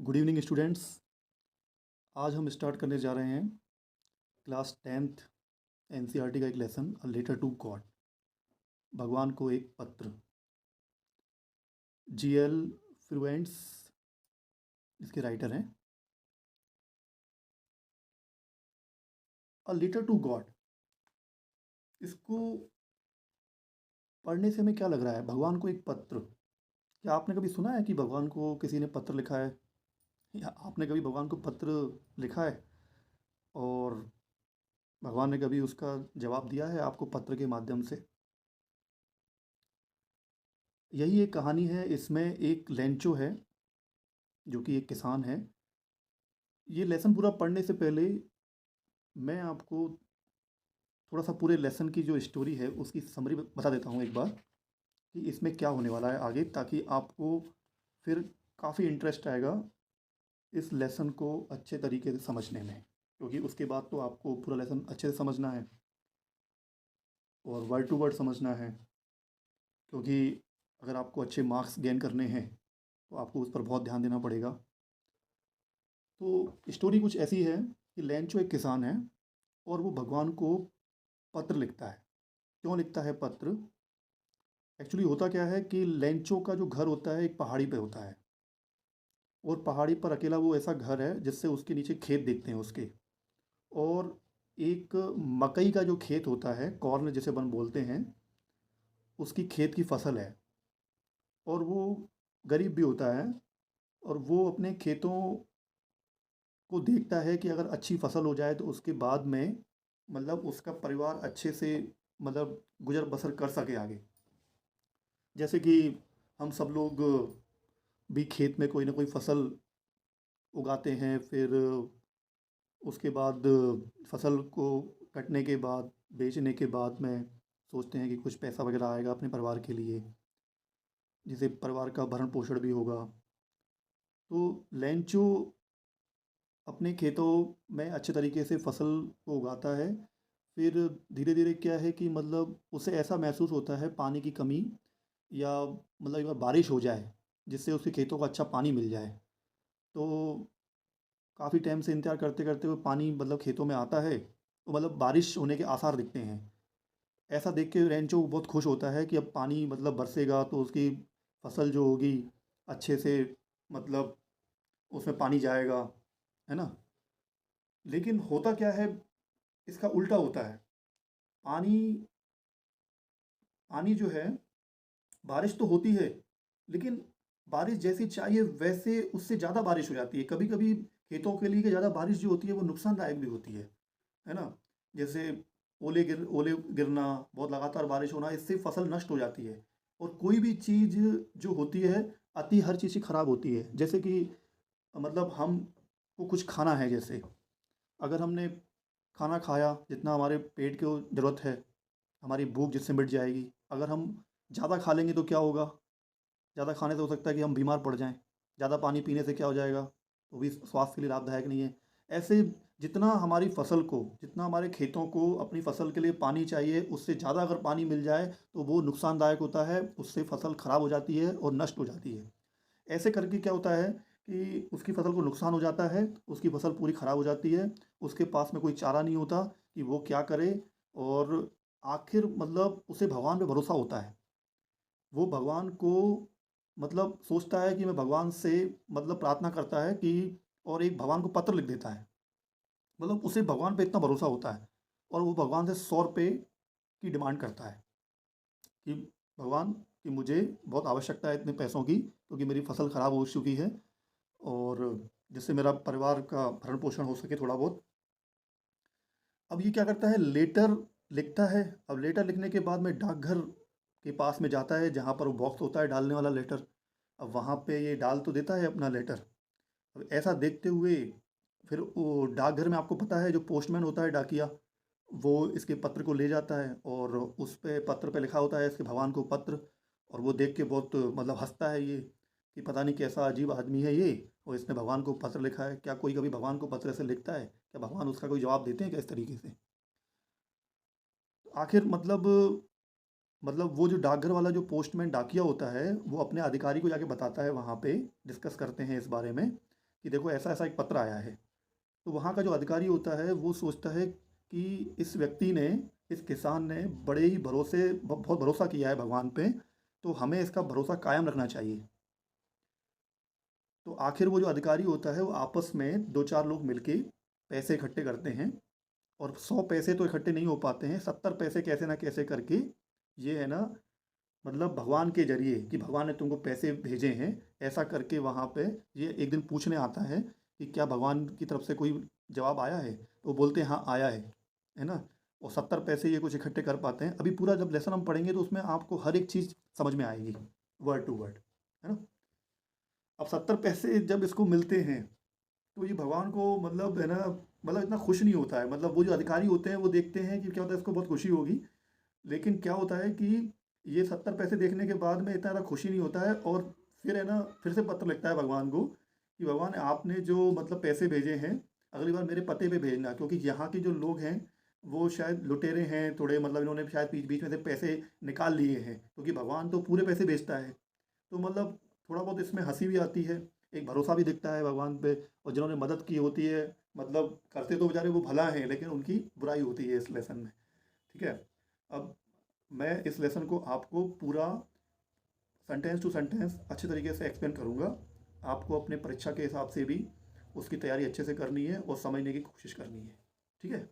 Good evening students. आज हम start करने जा रहे हैं क्लास 10th एनसीईआरटी का एक lesson a letter to God, भगवान को एक पत्र। जीएल फ्लुएंट्स इसके राइटर हैं। अ लेटर टू गॉड, इसको पढ़ने से हमें क्या लग रहा है? भगवान को एक पत्र। क्या आपने कभी सुना है कि भगवान को किसी ने पत्र लिखा है, या आपने कभी भगवान को पत्र लिखा है और भगवान ने कभी उसका जवाब दिया है आपको पत्र के माध्यम से? यही एक कहानी है। इसमें एक लेंचो है जो कि एक किसान है। ये लेसन पूरा पढ़ने से पहले मैं आपको थोड़ा सा पूरे लेसन की जो स्टोरी है उसकी समरी बता देता हूँ एक बार, कि इसमें क्या होने वाला है आगे, ताकि आपको फिर काफ़ी इंटरेस्ट आएगा इस लेसन को अच्छे तरीके से समझने में, क्योंकि उसके बाद तो आपको पूरा लेसन अच्छे से समझना है और वर्ड टू वर्ड समझना है। क्योंकि अगर आपको अच्छे मार्क्स गेन करने हैं तो आपको उस पर बहुत ध्यान देना पड़ेगा। तो स्टोरी कुछ ऐसी है कि लेंचो एक किसान है और वो भगवान को पत्र लिखता है। क्यों लिखता है पत्र? एक्चुअली होता क्या है कि लेंचो का जो घर होता है एक पहाड़ी पे होता है, और पहाड़ी पर अकेला वो ऐसा घर है जिससे उसके नीचे खेत दिखते हैं उसके। और एक मकई का जो खेत होता है, कॉर्न जिसे बन बोलते हैं, उसकी खेत की फसल है। और वो गरीब भी होता है, और वो अपने खेतों को देखता है कि अगर अच्छी फसल हो जाए तो उसके बाद में मतलब उसका परिवार अच्छे से मतलब गुजर बसर कर सके आगे। जैसे कि हम सब लोग भी खेत में कोई ना कोई फसल उगाते हैं, फिर उसके बाद फसल को कटने के बाद, बेचने के बाद में सोचते हैं कि कुछ पैसा वगैरह आएगा अपने परिवार के लिए, जिससे परिवार का भरण पोषण भी होगा। तो लेंचो अपने खेतों में अच्छे तरीके से फसल को उगाता है। फिर धीरे धीरे क्या है कि मतलब उसे ऐसा महसूस होता है पानी की कमी, या मतलब एक बार बारिश हो जाए जिससे उसके खेतों को अच्छा पानी मिल जाए। तो काफ़ी टाइम से इंतज़ार करते करते वो पानी मतलब खेतों में आता है, तो मतलब बारिश होने के आसार दिखते हैं। ऐसा देख के रेंचो बहुत खुश होता है कि अब पानी मतलब बरसेगा तो उसकी फसल जो होगी अच्छे से, मतलब उसमें पानी जाएगा, है ना। लेकिन होता क्या है, इसका उल्टा होता है। पानी पानी जो है, बारिश तो होती है, लेकिन बारिश जैसी चाहिए वैसे उससे ज़्यादा बारिश हो जाती है। कभी कभी खेतों के लिए ज़्यादा बारिश जो होती है वो नुकसानदायक भी होती है ना। जैसे ओले गिरना, बहुत लगातार बारिश होना, इससे फसल नष्ट हो जाती है। और कोई भी चीज़ जो होती है, अति हर चीज़ की खराब होती है। जैसे कि मतलब हमको कुछ खाना है, जैसे अगर हमने खाना खाया जितना हमारे पेट को ज़रूरत है, हमारी भूख जिससे मिट जाएगी। अगर हम ज़्यादा खा लेंगे तो क्या होगा? ज़्यादा खाने से हो सकता है कि हम बीमार पड़ जाएँ। ज़्यादा पानी पीने से क्या हो जाएगा? वो भी स्वास्थ्य के लिए लाभदायक नहीं है। ऐसे जितना हमारी फसल को, जितना हमारे खेतों को अपनी फसल के लिए पानी चाहिए, उससे ज़्यादा अगर पानी मिल जाए तो वो नुकसानदायक होता है, उससे फसल खराब हो जाती है और नष्ट हो जाती है। ऐसे करके क्या होता है कि उसकी फसल को नुकसान हो जाता है, उसकी फसल पूरी खराब हो जाती है, उसके पास में कोई चारा नहीं होता कि वो क्या करे। और आखिर मतलब उसे भगवान पे भरोसा होता है। वो भगवान को मतलब सोचता है कि मैं भगवान से मतलब प्रार्थना करता है कि, और एक भगवान को पत्र लिख देता है। मतलब उसे भगवान पे इतना भरोसा होता है, और वो भगवान से 100 रुपये की डिमांड करता है कि भगवान, कि मुझे बहुत आवश्यकता है इतने पैसों की, क्योंकि मेरी फसल ख़राब हो चुकी है, और जिससे मेरा परिवार का भरण पोषण हो सके थोड़ा बहुत। अब ये क्या करता है, लेटर लिखता है। अब लेटर लिखने के बाद में डाकघर के पास में जाता है जहाँ पर वो बॉक्स होता है डालने वाला लेटर। अब वहाँ पे ये डाल तो देता है अपना लेटर। अब ऐसा देखते हुए फिर वो डाकघर में, आपको पता है जो पोस्टमैन होता है, डाकिया, वो इसके पत्र को ले जाता है, और उस पे पत्र पे लिखा होता है इसके भगवान को पत्र। और वो देख के बहुत मतलब हंसता है ये, कि पता नहीं कैसा अजीब आदमी है ये, और इसने भगवान को पत्र लिखा है। क्या कोई कभी भगवान को पत्र ऐसे लिखता है? क्या भगवान उसका कोई जवाब देते हैं क्या इस तरीके से? तो आखिर मतलब वो जो डाकघर वाला जो पोस्टमैन डाकिया होता है, वो अपने अधिकारी को जाके बताता है, वहाँ पे डिस्कस करते हैं इस बारे में कि देखो ऐसा ऐसा एक पत्र आया है। तो वहाँ का जो अधिकारी होता है वो सोचता है कि इस व्यक्ति ने, इस किसान ने बड़े ही बहुत भरोसा किया है भगवान पे, तो हमें इसका भरोसा कायम रखना चाहिए। तो आखिर वो जो अधिकारी होता है वो आपस में दो चार लोग मिलके पैसे इकट्ठे करते हैं, और 100 पैसे तो इकट्ठे नहीं हो पाते हैं, 70 पैसे कैसे ना कैसे करके, ये है ना, मतलब भगवान के जरिए कि भगवान ने तुमको पैसे भेजे हैं, ऐसा करके वहाँ पे ये एक दिन पूछने आता है कि क्या भगवान की तरफ से कोई जवाब आया है। तो वो बोलते हैं हाँ आया है ना। और 70 पैसे ये कुछ इकट्ठे कर पाते हैं। अभी पूरा जब लेसन हम पढ़ेंगे तो उसमें आपको हर एक चीज़ समझ में आएगी, वर्ड टू वर्ड, है ना। अब 70 पैसे जब इसको मिलते हैं तो ये भगवान को मतलब है ना, मतलब इतना खुश नहीं होता है। मतलब वो जो अधिकारी होते हैं वो देखते हैं कि क्या होता है, इसको बहुत खुशी होगी, लेकिन क्या होता है कि ये 70 पैसे देखने के बाद में इतना ज़्यादा खुशी नहीं होता है। और फिर है ना, फिर से पत्र लिखता है भगवान को कि भगवान आपने जो मतलब पैसे भेजे हैं, अगली बार मेरे पते पे भेजना, क्योंकि यहाँ के जो लोग हैं वो शायद लुटेरे हैं थोड़े, मतलब इन्होंने शायद बीच बीच में से पैसे निकाल लिए हैं, क्योंकि भगवान तो पूरे पैसे भेजता है। तो मतलब थोड़ा बहुत इसमें हंसी भी आती है, एक भरोसा भी दिखता है भगवान पे। और जिन्होंने मदद की होती है, मतलब करते तो बेचारे वो भला है, लेकिन उनकी बुराई होती है इस लेसन में। ठीक है। अब मैं इस लेसन को आपको पूरा सेंटेंस टू सेंटेंस अच्छे तरीके से एक्सप्लेन करूँगा। आपको अपने परीक्षा के हिसाब से भी उसकी तैयारी अच्छे से करनी है और समझने की कोशिश करनी है। ठीक है।